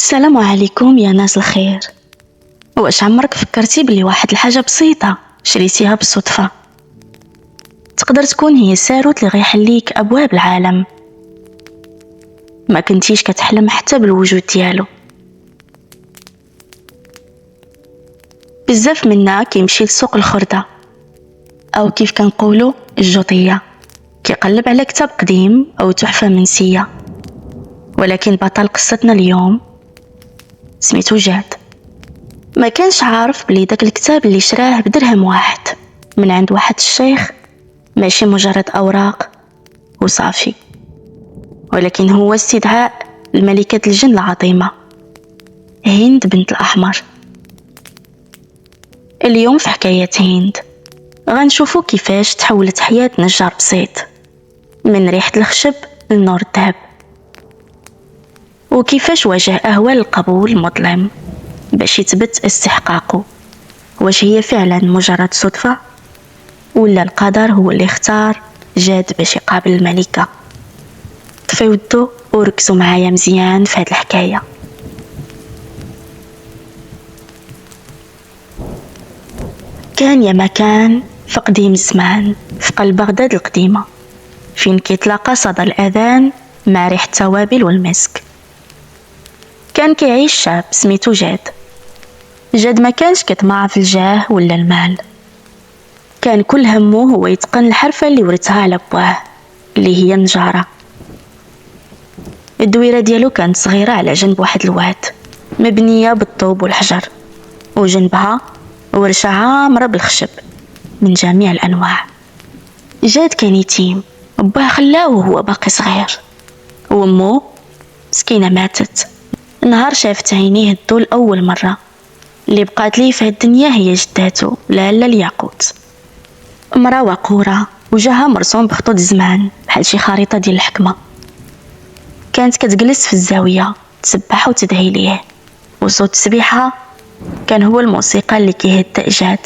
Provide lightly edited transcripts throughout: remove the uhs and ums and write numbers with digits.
السلام عليكم يا ناس الخير. واش عمرك فكرتي بلي واحد الحاجة بسيطة شريتيها بالصدفة تقدر تكون هي الساروت اللي غيحليك أبواب العالم ما كنتيش كتحلم حتى بالوجود ديالو؟ بزاف منا كيمشي لسوق الخردة أو كيف كنقولو الجوطية، كيقلب على كتاب قديم أو تحفة منسية، ولكن بطل قصتنا اليوم سميتو جاد. ما كانش عارف بلي داك الكتاب اللي شراه بدرهم واحد من عند واحد الشيخ ماشي مجرد أوراق وصافي، ولكن هو استدعاء لملكة الجن العظيمة هند بنت الأحمر. اليوم في حكاية هند غنشوفو كيفاش تحولت حياة نجار بسيط من ريحة الخشب لنور الذهب، وكيفاش واجه أهوال القبول المظلم باش يثبت استحقاقه. واش هي فعلا مجرد صدفة ولا القدر هو اللي اختار جاد باش يقابل الملكة؟ طفيو الضو وركزوا معايا مزيان في هاد الحكاية. كان يا مكان في قديم الزمان في قلب بغداد القديمة، فين كيتلاقى صدى الأذان مع ريحة التوابل والمسك، كان كيعيش شاب سميتو جاد. جاد ما كانش كيطمع في الجاه ولا المال، كان كل همه هو يتقن الحرفة اللي ورثها على بواه اللي هي النجارة. الدويرة ديالو كانت صغيرة على جنب واحد الواد مبنية بالطوب والحجر، وجنبها ورشة عامرة بالخشب من جميع الأنواع. جاد كان يتيم، باه خلاه وهو باقي صغير، وامو مسكينة ماتت نهار شافت عينيه الضو لأول مرة. اللي بقات ليه في الدنيا هي جداتو لالا الياقوت، مرا وقورة وجهها مرسوم بخطوط الزمان بحال شي خريطة ديال الحكمة. كانت كتجلس في الزاوية تسبح وتدعي ليه، وصوت تسبيحها كان هو الموسيقى اللي كيهدأ جاد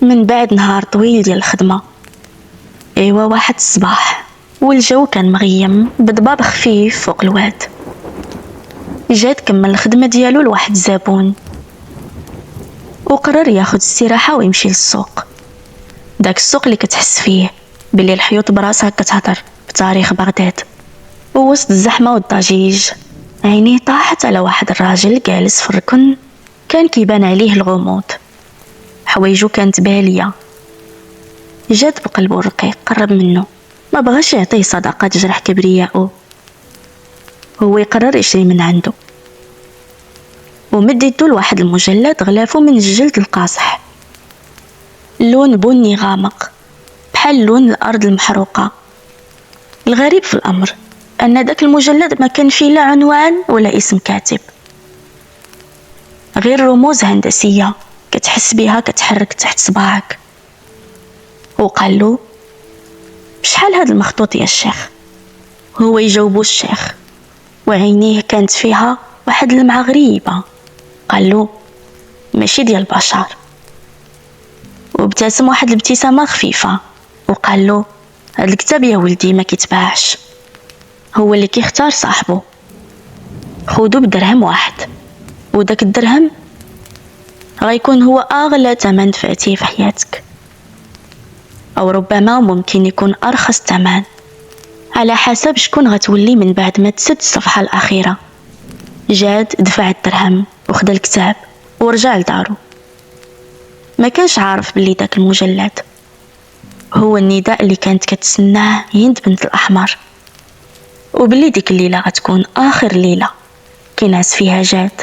من بعد نهار طويل ديال الخدمة. ايوا واحد الصباح والجو كان مغيم بضباب خفيف فوق الواد، جاد كمل الخدمة ديالو لواحد الزبون وقرر ياخد استراحة ويمشي للسوق. داك السوق اللي كتحس فيه بلي الحيوط براسها كتهضر بتاريخ بغداد. ووسط الزحمة والضجيج عينيه طاحت على واحد الراجل جالس في الركن، كان كيبان عليه الغموض، حوايجو كانت بالية. جاد بقلبو الرقيق قرب منه، ما بغاش يعطيه صدقة تجرح كبرياءه، هو يقرر يشري من عنده. ومد يدو لواحد المجلد غلافو من الجلد القاصح، لون بني غامق بحال لون الأرض المحروقة. الغريب في الأمر أن داك المجلد ما كان فيه لا عنوان ولا اسم كاتب، غير رموز هندسية كتحس بها كتحرك تحت صباعك. وقال له: بشحال هاد المخطوط يا الشيخ؟ هو يجاوبو الشيخ وعينيه كانت فيها واحد اللمعة غريبة. قال له: ماشي ديال البشر. وابتسم واحد الابتسامة خفيفة وقال له: هاد الكتاب يا ولدي ما كيتباعش، هو اللي كيختار صاحبه، خودو بدرهم واحد، وداك الدرهم غيكون هو أغلى ثمن دفعتيه في حياتك، أو ربما ممكن يكون أرخص ثمن على حسب شكون غتولي من بعد ما تسد الصفحة الأخيرة. جاد دفع الدرهم وخد الكتاب ورجع لدارو. ما كانش عارف بلي داك المجلد هو النداء اللي كانت كتسناه هند بنت الأحمر، وبلي ديك الليلة غتكون آخر ليلة كينعس فيها جاد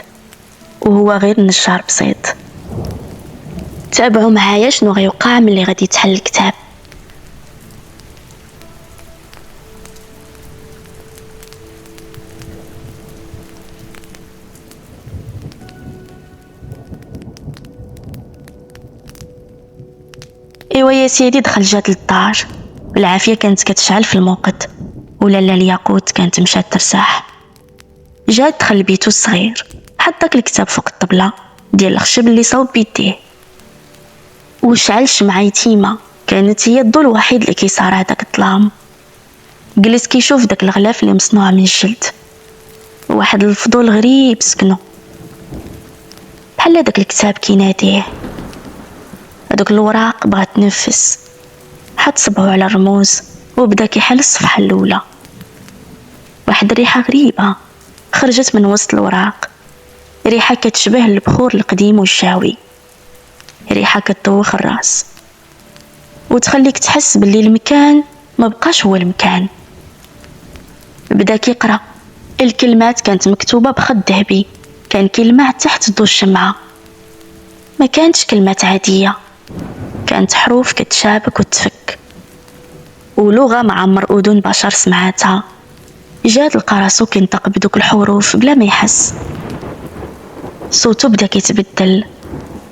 وهو غير نجار بسيط. تابعوا معايا شنو غيوقع ملي غادي يتحل الكتاب. ايوا يا سيدي، دخل جاد للدار، العافية كانت كتشعل في الموقد، ولالا الياقوت كانت مشات ترتاح. جاد دخل لبيتو الصغير، حط داك الكتاب فوق الطبلة ديال الخشب اللي صوب بيديه، وشعل شمعة يتيمة كانت هي الضو الوحيد اللي كيصارع داك الظلام. جلس كيشوف داك الغلاف اللي مصنوع من الجلد، وواحد الفضول غريب سكنو، بحال داك الكتاب كيناديه. هذوك الوراق بغات تنفس، حط صبعو على الرموز وبدا كيحل الصفحة الأولى. واحد الريحة غريبة خرجت من وسط الوراق، ريحة كتشبه البخور القديم والشاوي، ريحة كتدوخ الراس وتخليك تحس باللي المكان ما بقاش هو المكان. بدا كيقرا، الكلمات كانت مكتوبة بخط ذهبي كان كيلمع تحت ضوء الشمعة. ما كانتش كلمات عادية، كانت حروف كتشابك وتفك، ولغة ما عمر أذن بشر سمعاتها. جاد لقى راسو كينطق بدوك الحروف بلا ما يحس. صوتو بدا كيتبدل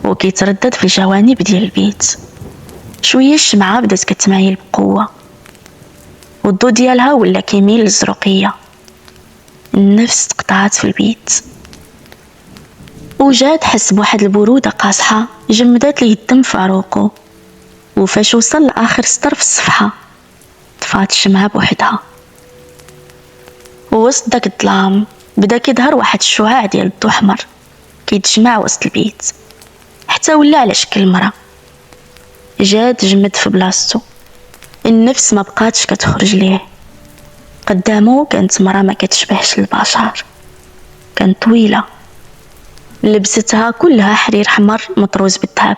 وكيتردد في الجوانب ديال البيت. شوية الشمعة بدات كتمايل بقوة والضو ديالها ولا كيميل للزروقية. النفس تقطعت في البيت وجاد حس بواحد البرودة قاصحة جمدات ليه الدم في عروقو. وفاش وصل لآخر سطر في الصفحة طفات الشمعة بوحدها. ووسط داك الظلام بدا كيظهر واحد الشعاع ديال الضو احمر كيتجمع وسط البيت حتى ولا على شكل مرة. جاد جمد في بلاصتو، النفس ما بقاتش كتخرج ليه. قدامو كانت مرة ما كتشبهش البشر، كانت طويلة لبستها كلها حرير حمر مطروز بالذهب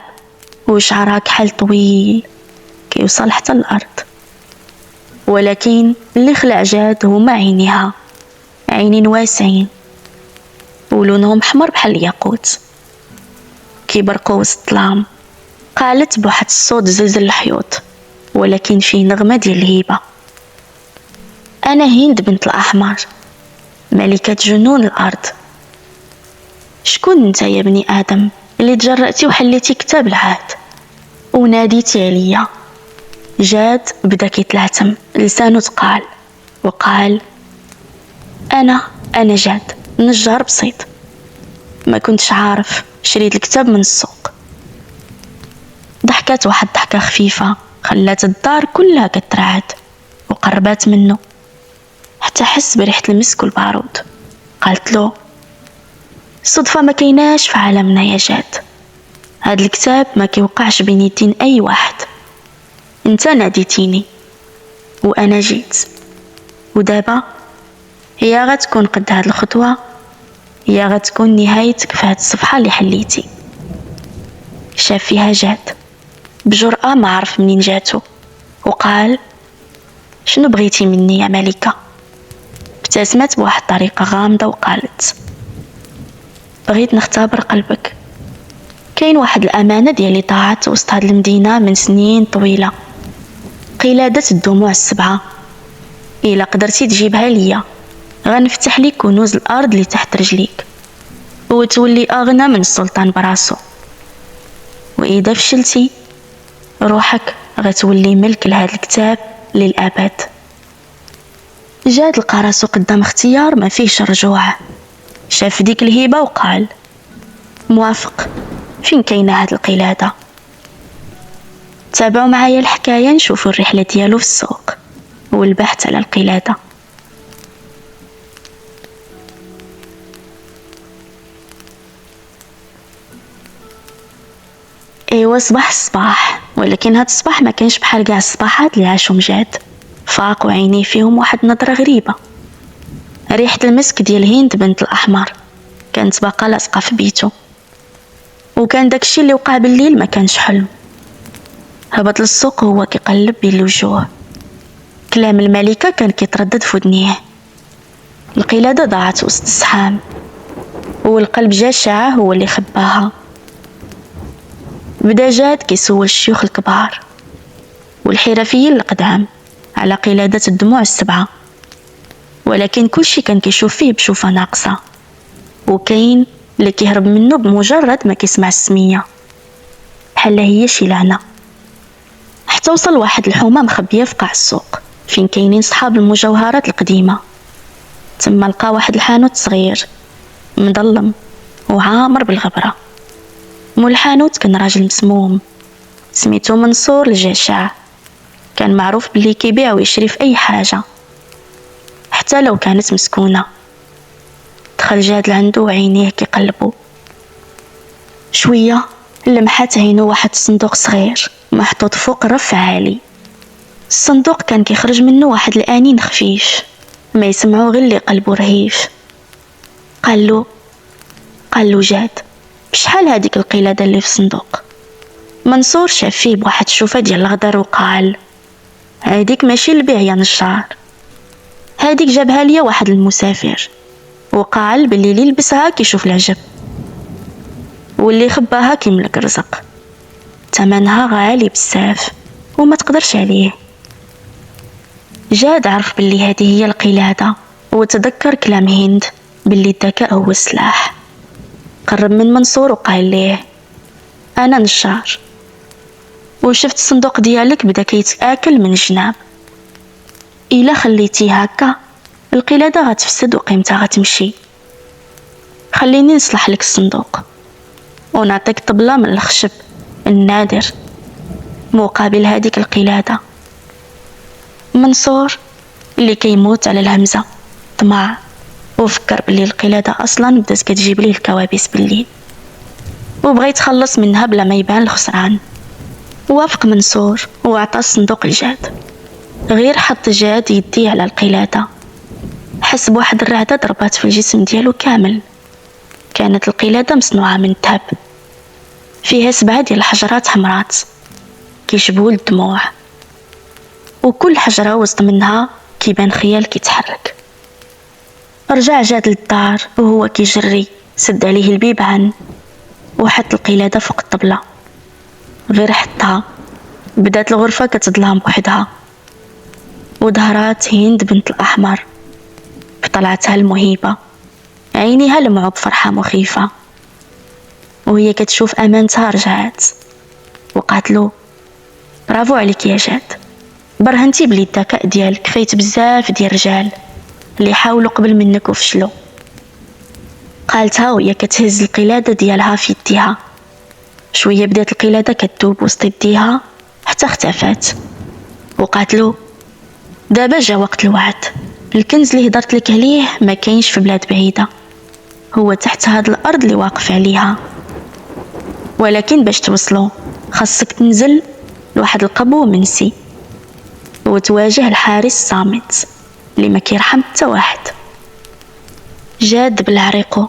وشعرها كحل طويل كيوصل حتى الأرض. ولكن اللي خلع جاد هما عينيها، عينين واسعين ولونهم حمر بحال الياقوت كيبرقوا وسط الظلام. قالت بواحد الصوت زلزل الحيوط ولكن فيه نغمة ديال الهيبة: أنا هند بنت الأحمر، ملكة جنون الأرض. شكون انت يا بني آدم اللي تجرأتي وحليتي كتاب العهد وناديتي عليا؟ جاد بدا كيتلعثم، لسانو تقال وقال: أنا جاد نجار بسيط، ما كنتش عارف، شريت الكتاب من السوق. ضحكات واحد ضحكة خفيفة خلات الدار كلها كترعد وقربات منه حتى حس بريحة المسك والبارود. قالت له: صدفة ما كيناش في عالمنا يا جاد، هاد الكتاب ما كيوقعش بين يدين أي واحد. انت ناديتيني وأنا جيت، ودابا هي غتكون قد هاد الخطوة، هي غتكون نهايتك في هاد الصفحة اللي حليتي. شاف فيها جاد بجرأة ما عرف منين جاتو وقال: شنو بغيتي مني يا ملكة؟ ابتسمت بواحد الطريقة غامضة وقالت: بغيت نختبر قلبك. كاين واحد الأمانة ديالي ضاعت وسط هاد المدينة من سنين طويلة، قلادة الدموع السبعة. إلا قدرتي تجيبها ليا غنفتح ليك كنوز الأرض اللي تحت رجليك وتولي أغنى من السلطان براسو، وإذا فشلتي روحك غتولي ملك لهاد الكتاب للأبد. جاد لقى راسو قدام اختيار ما فيهش رجوع. شاف ديك الهبة وقال: موافق، فين كاينه هاد القلادة؟ تابعوا معايا الحكاية نشوفوا الرحلة ديالو في السوق والبحث على القلادة. ايوا صباح الصباح، ولكن هاد الصباح ما كانش بحال كاع الصباحات اللي عاشهم جاد. فاق وعينيه فيهم واحد نظرة غريبة. ريحة المسك ديال هند بنت الأحمر كانت باقا لاصقة في بيتو، وكان داكشي اللي وقع بالليل ما كانش حلم. هبط للسوق وهو كيقلب بين الوجوه. كلام الملكة كان كيتردد في ودنيه. القلادة ضاعت وسط الزحام والقلب جشع هو اللي خباها. بدا جاد كيسول الشيوخ الكبار والحرفيين القدام على قلادة الدموع السبعة، ولكن كلشي كان كيشوف فيه بشوفة ناقصة، وكاين اللي كيهرب منه بمجرد ما كيسمع السمية بحال هي شي لعنة. حتى وصل واحد الحومة مخبية في قاع السوق فين كاينين صحاب المجوهرات القديمة. تما لقى واحد الحانوت صغير مظلم وعامر بالغبرة. مول الحانوت كان راجل مسموم سميتو منصور الجشع، كان معروف باللي كيبيع ويشري في أي حاجة حتى لو كانت مسكونة. دخل جاد لعندو وعينيه كيقلبو. شويه لمحات عينو واحد الصندوق صغير محطوط فوق رف عالي. الصندوق كان كيخرج منه واحد الانين خفيف ما يسمعو غير اللي قلبو رهيف. قالو جاد: بشحال هاديك القلاده اللي في الصندوق؟ منصور شاف فيه بواحد الشوفه ديال الغدر وقال: هاديك ماشي البيع يا نجار، هاديك جابها ليا واحد المسافر وقال باللي اللي يلبسها كيشوف العجب واللي خباها كيملك الرزق، ثمنها غالي بزاف وما تقدرش عليه. جاد عرف باللي هذه هي القلادة وتذكر كلام هند باللي الذكاء هو السلاح. قرب من منصور وقال ليه: انا نجار وشفت الصندوق ديالك بدا كيتاكل من الجناب، الا خليتي هكا القلاده غتفسد وقيمتها غتمشي. خليني نصلح لك الصندوق ونعطيك طبله من الخشب النادر مقابل هذيك القلاده. منصور اللي كيموت على الهمزه طمع وفكر باللي القلاده اصلا بدات كتجيب ليه الكوابيس بالليل وبغى يتخلص منها بلا ما يبان الخسران. وافق منصور وعطى الصندوق لجاد. غير حط جاد يديه على القلاده حس بواحد الرعده ضربات في الجسم ديالو كامل. كانت القلاده مصنوعه من الذهب، فيها 7 ديال الحجرات حمرات كيشبهوا الدموع، وكل حجره وسط منها كيبان خيال كيتحرك. رجع جاد للدار وهو كيجري، سد عليه البيبان وحط القلاده فوق الطبله. غير حطها بدات الغرفه كتظلام بوحدها، وظهرات هند بنت الاحمر بطلعتها المهيبه، عينيها لمعوا بفرحه مخيفه وهي كتشوف امانتها رجعت. وقالت له: برافو عليك يا جاد، برهنتي بلي الذكاء ديالك فايت بزاف ديال الرجال اللي حاولوا قبل منك وفشلوا. قالتها وهي كتهز القلاده ديالها في يديها. شويه بدات القلاده كتذوب وسط يديها حتى اختفت. وقالت له: دابا جا وقت الوعد، الكنز اللي هضرت لك عليه ما كاينش في بلاد بعيده، هو تحت هاد الارض اللي واقف عليها، ولكن باش توصلو خاصك تنزل لواحد القبو منسي وتواجه الحارس الصامت اللي ما كيرحم حتى واحد. جاد بالعريقو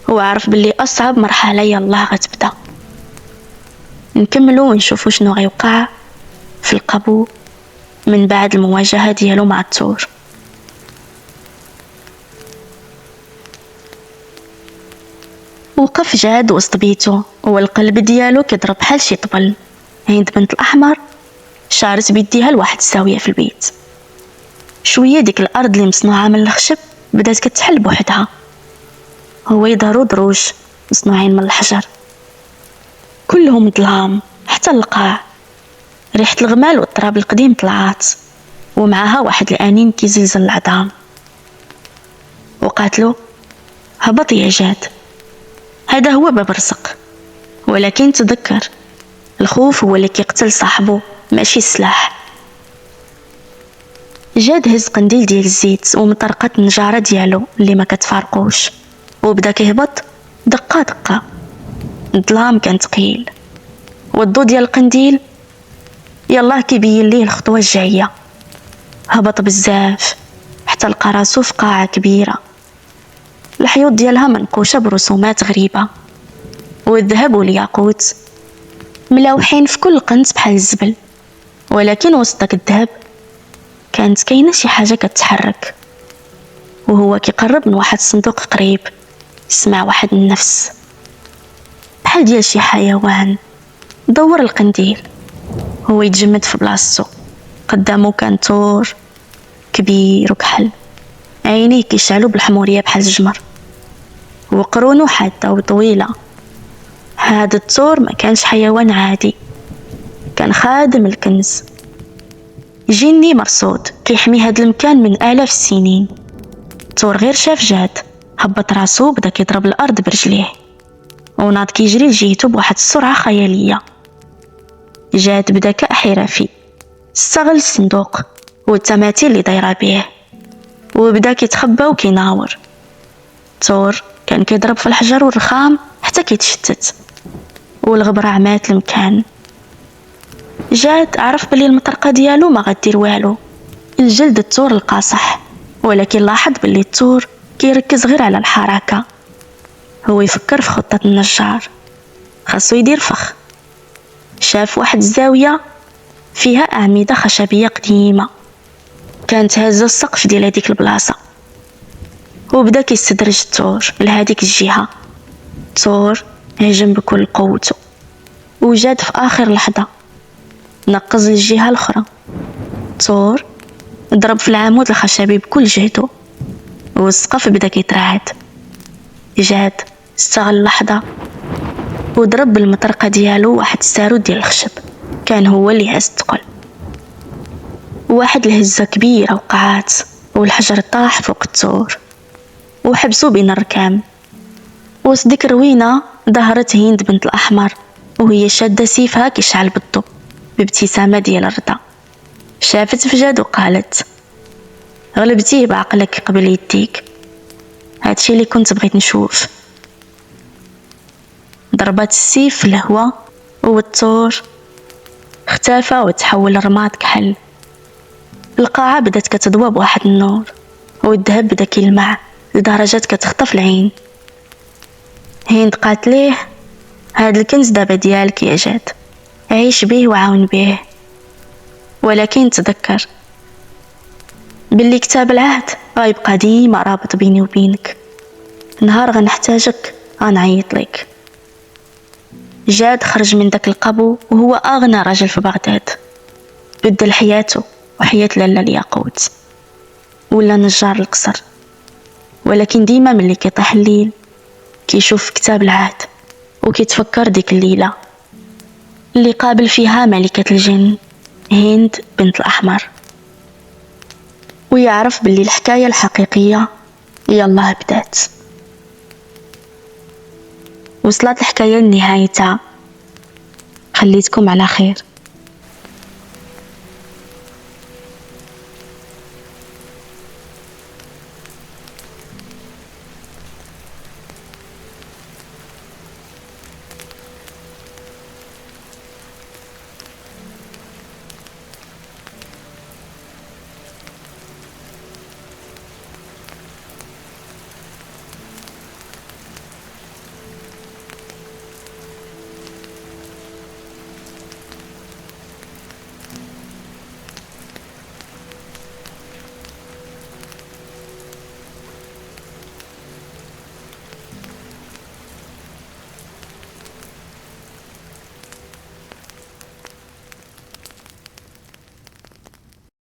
وعرف باللي اصعب مرحله يلاه غتبدا. نكملو ونشوفو شنو غيوقع في القبو من بعد المواجهه ديالو مع الثور. وقف جاد وسط بيتو والقلب ديالو كيضرب بحال شي طبل. هند بنت الاحمر شارت بيديها لواحد الزاويه في البيت. شويه ديك الارض اللي مصنوعه من الخشب بدات كتحل بوحدها، هو يظهروا دروج مصنوعين من الحجر كلهم ظلام حتى القاع. ريحه الغمال والتراب القديم طلعات ومعها واحد الانين كيزلزل العظام. وقالت له: هبط يا جاد، هذا هو باب الرزق، ولكن تذكر الخوف هو اللي كيقتل صاحبه ماشي السلاح. جاد هز قنديل ديال الزيت ومطرقت النجاره ديالو اللي ما كتفارقوش وبدا كيهبط دقه دقه. الظلام كان ثقيل والضو ديال القنديل يلاه كيبين ليه الخطوه الجايه. هبط بزاف حتى لقى راسو في قاعه كبيره، الحيوط ديالها منقوشه برسومات غريبه، والذهب والياقوت ملوحين في كل قنت بحال الزبل. ولكن وسط داك الذهب كانت كاينه شي حاجه كتحرك. وهو كيقرب من واحد الصندوق قريب سمع واحد النفس بحال ديال شي حيوان. دور القنديل هو يتجمد في بلاصتو. قدامه كان ثور كبير وكحل، عينيه كيشعلوا بالحموريه بحال الجمر وقرونه حاده وطويله. هاد الثور ما كانش حيوان عادي، كان خادم الكنز، جني مرصود كيحمي هاد المكان من آلاف السنين. الثور غير شاف جاد هبط راسو بدا كيضرب الارض برجليه وناض كيجري لجهته بواحد السرعه خياليه. جاد بذكاء حرفي استغل الصندوق والتماثيل اللي دايره بيه وبدا كيتخبى وكيناور. الثور كان كيضرب في الحجر والرخام حتى كيتشتت، والغبرة عمات المكان. جاد عرف بلي المطرقة ديالو ما غدير والو الجلد الثور القاصح، ولكن لاحظ بلي الثور كيركز غير على الحركة. هو يفكر في خطة النجار، خاصو يدير فخ. شاف واحد الزاوية فيها أعمدة خشبية قديمة كانت هازة السقف ديال هاديك البلاصة، وبدا كيستدرج الثور لهاديك الجهة. الثور هجم بكل قوته، وجاد في آخر لحظة نقز للجهة الأخرى. الثور ضرب في العمود الخشبي بكل جهده، والسقف بدا كيترعد. جاد استغل اللحظة وضرب بالمطرقة ديالو واحد الساروت ديال الخشب، كان هو اللي هز الثقل. واحد الهزة كبيرة وقعات، والحجر طاح فوق الثور وحبسو بين الركام. وسط ديك الروينة ظهرت هند بنت الأحمر، وهي شادة سيفها كيشعل بالضو بابتسامة ديال الرضا. شافت في جاد وقالت: غلبتيه بعقلك قبل يديك، هادشي اللي كنت بغيت نشوف. ضربات السيف في الهوا، والثور اختفى وتحول لرماد كحل. القاعة بدات كتضوى بواحد النور، والذهب بدا كيلمع لدرجة كتخطف العين. هند قالت ليه: هاد الكنز دابا ديالك يا جاد، عيش بيه وعاون بيه، ولكن تذكر باللي كتاب العهد غيبقى ديما رابط بيني وبينك. نهار غنحتاجك غنعيط لك. جاد خرج من داك القبو وهو أغنى رجل في بغداد، بدل حياته وحياة لالا الياقوت، ولا نجار القصر. ولكن ديما ملي كيطيح الليل كيشوف كتاب العهد وكيتفكر ديك الليلة اللي قابل فيها ملكة الجن هند بنت الأحمر، ويعرف باللي الحكاية الحقيقية يالله بدات. وصلت الحكاية لنهايتها، خليتكم على خير.